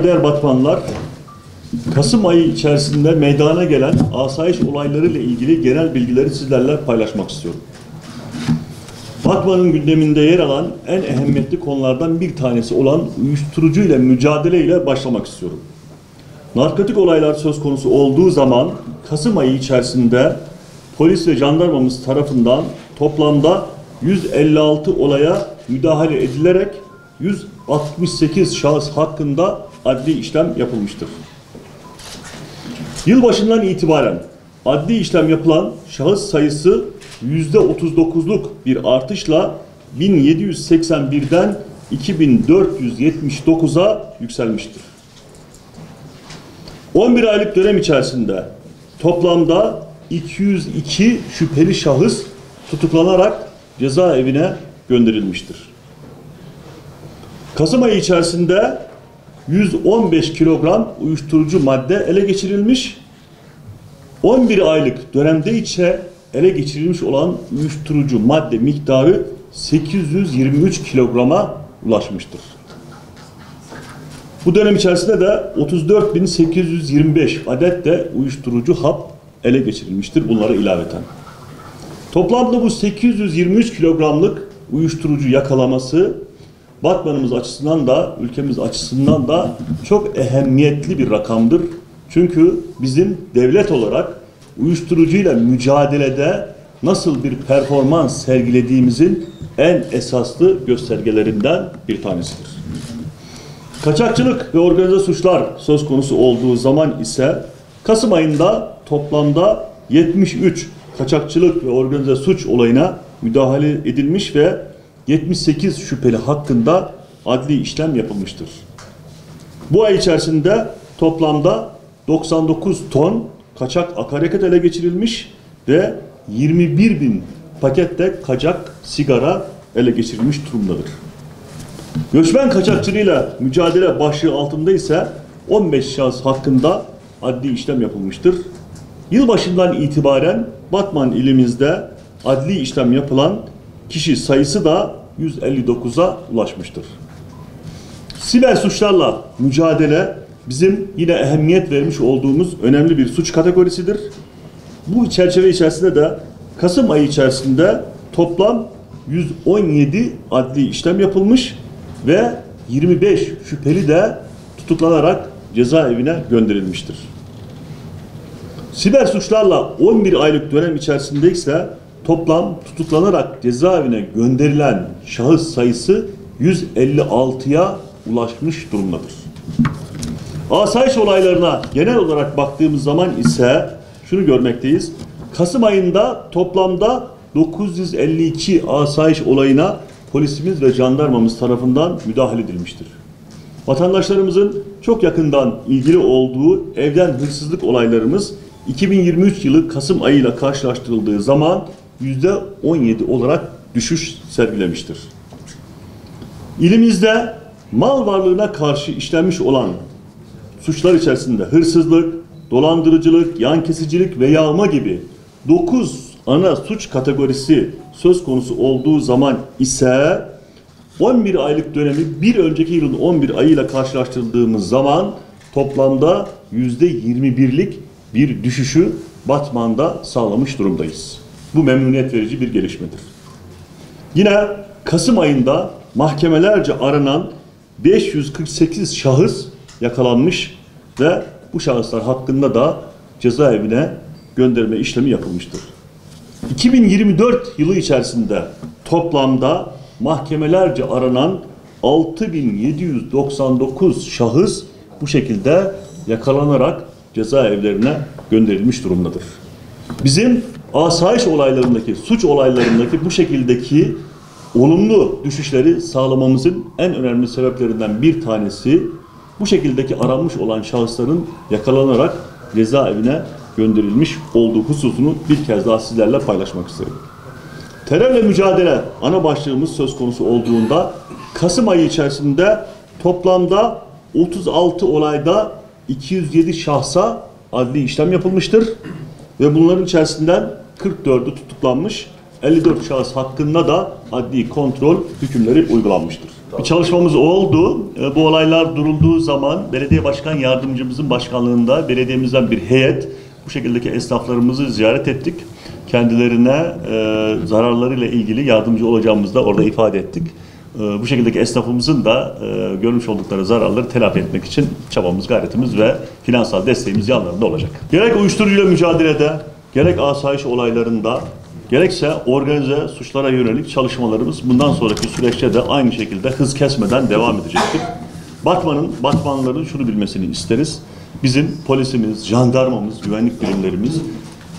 Değerli Batmanlılar, Kasım ayı içerisinde meydana gelen asayiş olayları ile ilgili genel bilgileri sizlerle paylaşmak istiyorum. Batman'ın gündeminde yer alan en ehemmiyetli konulardan bir tanesi olan uyuşturucu ile mücadele ile başlamak istiyorum. Narkotik olaylar söz konusu olduğu zaman Kasım ayı içerisinde polis ve jandarmamız tarafından toplamda 156 olaya müdahale edilerek 168 şahıs hakkında adli işlem yapılmıştır. Yılbaşından itibaren adli işlem yapılan şahıs sayısı %39'luk bir artışla 1781'den 2479'a yükselmiştir. 11 aylık dönem içerisinde toplamda 202 şüpheli şahıs tutuklanarak cezaevine gönderilmiştir. Kasım ayı içerisinde 115 kilogram uyuşturucu madde ele geçirilmiş, 11 aylık dönemde ise ele geçirilmiş olan uyuşturucu madde miktarı 823 kilograma ulaşmıştır. Bu dönem içerisinde de 34.825 adet de uyuşturucu hap ele geçirilmiştir bunlara ilaveten. Toplamda bu 823 kilogramlık uyuşturucu yakalaması Batman'ımız açısından da ülkemiz açısından da çok ehemmiyetli bir rakamdır. Çünkü bizim devlet olarak uyuşturucuyla mücadelede nasıl bir performans sergilediğimizin en esaslı göstergelerinden bir tanesidir. Kaçakçılık ve organize suçlar söz konusu olduğu zaman ise Kasım ayında toplamda 73 kaçakçılık ve organize suç olayına müdahale edilmiş ve 78 şüpheli hakkında adli işlem yapılmıştır. Bu ay içerisinde toplamda 99 ton kaçak akaryakıt ele geçirilmiş ve 21.000 pakette kaçak sigara ele geçirilmiş durumdadır. Göçmen kaçakçılığıyla mücadele başlığı altında ise 15 şahıs hakkında adli işlem yapılmıştır. Yılbaşından itibaren Batman ilimizde adli işlem yapılan kişi sayısı da 159'a ulaşmıştır. Siber suçlarla mücadele bizim yine ehemmiyet vermiş olduğumuz önemli bir suç kategorisidir. Bu çerçeve içerisinde de Kasım ayı içerisinde toplam 117 adli işlem yapılmış ve 25 şüpheli de tutuklanarak cezaevine gönderilmiştir. Siber suçlarla 11 aylık dönem içerisinde ise toplam tutuklanarak cezaevine gönderilen şahıs sayısı 156'ya ulaşmış durumdadır. Asayiş olaylarına genel olarak baktığımız zaman ise şunu görmekteyiz. Kasım ayında toplamda 952 asayiş olayına polisimiz ve jandarmamız tarafından müdahale edilmiştir. Vatandaşlarımızın çok yakından ilgili olduğu evden hırsızlık olaylarımız 2023 yılı Kasım ayıyla karşılaştırıldığı zaman %17 olarak düşüş sergilemiştir. İlimizde mal varlığına karşı işlenmiş olan suçlar içerisinde hırsızlık, dolandırıcılık, yan kesicilik ve yağma gibi 9 ana suç kategorisi söz konusu olduğu zaman ise 11 aylık dönemi bir önceki yılın 11 ayıyla karşılaştırdığımız zaman toplamda %21'lik bir düşüşü Batman'da sağlamış durumdayız. Bu memnuniyet verici bir gelişmedir. Yine Kasım ayında mahkemelerce aranan 548 şahıs yakalanmış ve bu şahıslar hakkında da cezaevine gönderme işlemi yapılmıştır. 2024 yılı içerisinde toplamda mahkemelerce aranan 6799 şahıs bu şekilde yakalanarak cezaevlerine gönderilmiş durumdadır. Bizim asayiş olaylarındaki, suç olaylarındaki bu şekildeki olumlu düşüşleri sağlamamızın en önemli sebeplerinden bir tanesi bu şekildeki aranmış olan şahısların yakalanarak cezaevine gönderilmiş olduğu hususunu bir kez daha sizlerle paylaşmak isterim. Terörle mücadele ana başlığımız söz konusu olduğunda Kasım ayı içerisinde toplamda 36 olayda 207 şahsa adli işlem yapılmıştır ve bunların içerisinden 44'ü tutuklanmış, 54 şahıs hakkında da adli kontrol hükümleri uygulanmıştır. Bir çalışmamız oldu. Bu olaylar durulduğu zaman belediye başkan yardımcımızın başkanlığında belediyemizden bir heyet bu şekildeki esnaflarımızı ziyaret ettik. Kendilerine zararlarıyla ilgili yardımcı olacağımızı da orada ifade ettik. Bu şekildeki esnafımızın da görmüş oldukları zararları telafi etmek için çabamız, gayretimiz ve finansal desteğimiz yanlarında olacak. Gerek uyuşturucuyla mücadelede, gerek asayiş olaylarında, gerekse organize suçlara yönelik çalışmalarımız bundan sonraki süreçte de aynı şekilde hız kesmeden devam edecektir. Batmanlıların şunu bilmesini isteriz. Bizim polisimiz, jandarmamız, güvenlik birimlerimiz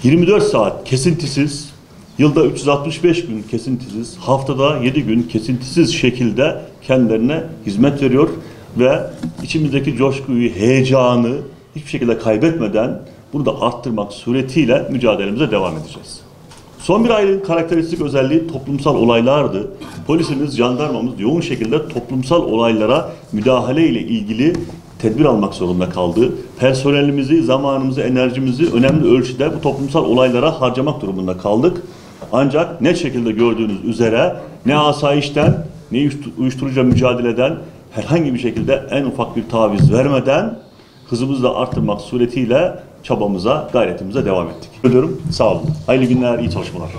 24 saat kesintisiz, yılda 365 gün kesintisiz, haftada 7 gün kesintisiz şekilde kendilerine hizmet veriyor ve içimizdeki coşkuyu, heyecanı hiçbir şekilde kaybetmeden bunu da arttırmak suretiyle mücadelemize devam edeceğiz. Son bir ayın karakteristik özelliği toplumsal olaylardı. Polisimiz, jandarmamız yoğun şekilde toplumsal olaylara müdahale ile ilgili tedbir almak zorunda kaldı. Personelimizi, zamanımızı, enerjimizi önemli ölçüde bu toplumsal olaylara harcamak durumunda kaldık. Ancak net şekilde gördüğünüz üzere ne asayişten, ne uyuşturucuyla mücadeleden herhangi bir şekilde en ufak bir taviz vermeden hızımızı da arttırmak suretiyle çabamıza, gayretimize devam ettik. Sağ olun. Hayırlı günler, iyi çalışmalar.